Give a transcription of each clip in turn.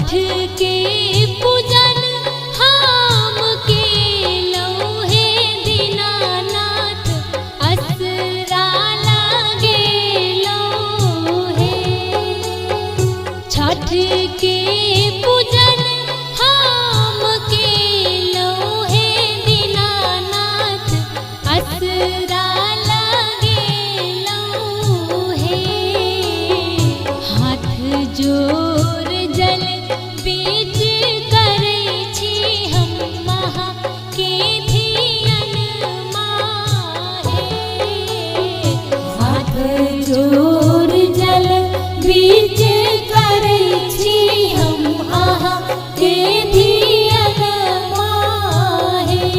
छठ के पूजन हम केलौ हे दीनानाथ असरा लगेलौ हे। छठ के पूजन हम केलौ हे दीनानाथ असरा लगेलौ हे। हाथ जोर जल बीच करै छी हम महा के धियन माहे। हाथ जोर जल बीच करै छी हम आहा के धियन माहे।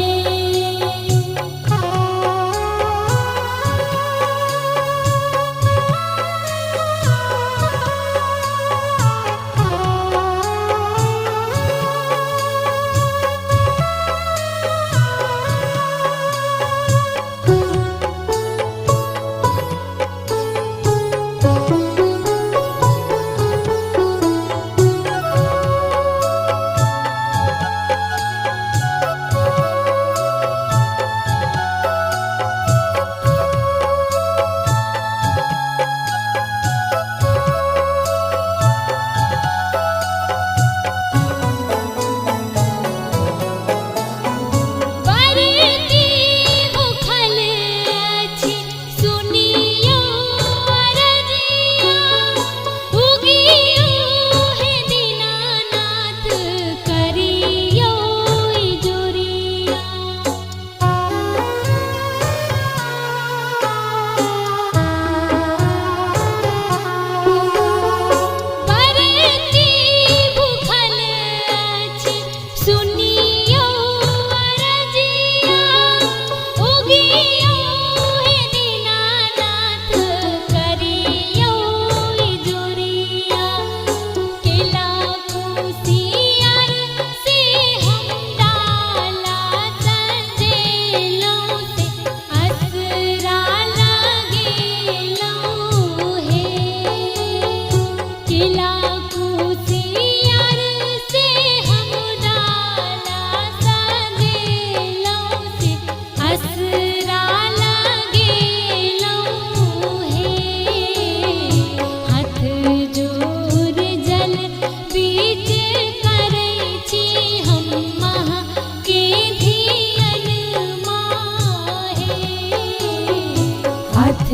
हाथ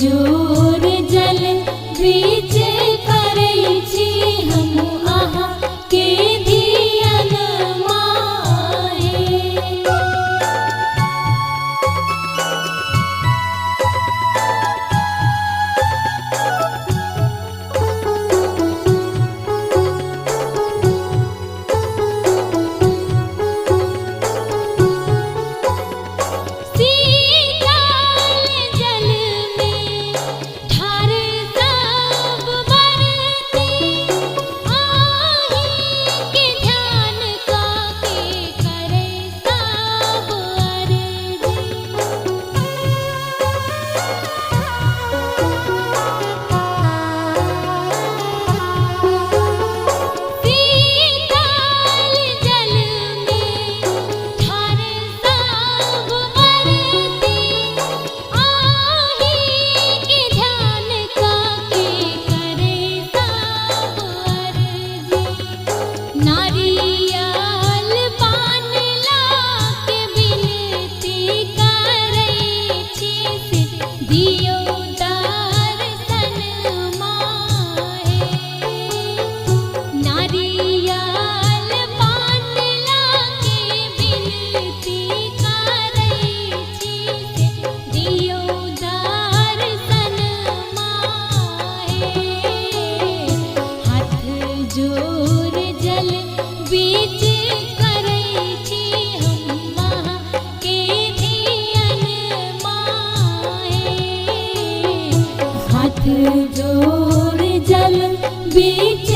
जोर जल बीच करै छी हम आहा के धियन माहे। नारियल पान लाके बिनती करै छी से दियौ दर्शन माहे। नारियल पान लाके बिनती करै छी से दियौ दर्शन माहे। हाथ जोर जल बीच करै छी हम महा के धियन माहे। हाथ जोर जल बीच